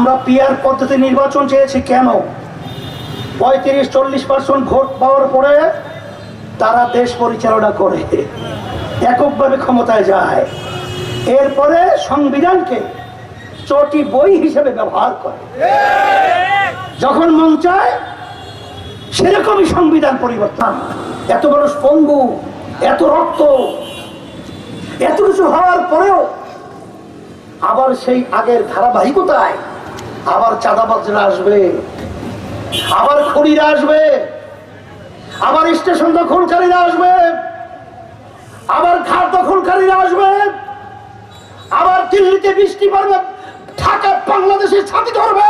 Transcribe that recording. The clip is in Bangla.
আমরা পিআর পদ্ধতি নির্বাচন চেয়েছি কেন? 35-40% ভোট পাওয়ার পরে তারা দেশ পরিচালনা করে, এককভাবে ক্ষমতায় যায়, এরপরে সংবিধানকে চটি বই হিসেবে ব্যবহার করে, যখন মন চায় সেরকমই সংবিধান পরিবর্তন। এত বড় পঙ্গু, এত রক্ত, এত কিছু হওয়ার পরেও আবার সেই আগের ধারাবাহিকতায় আবার চাঁদাবাজরা আসবে, আবার খুনিরা আসবে, আবার স্টেশন দখলকারীরা আসবে, আবার ঘাট দখলকারীরা আসবে, আবার দিল্লিতে বৃষ্টি পড়বে, ঢাকা বাংলাদেশের ছাতি ধরবে।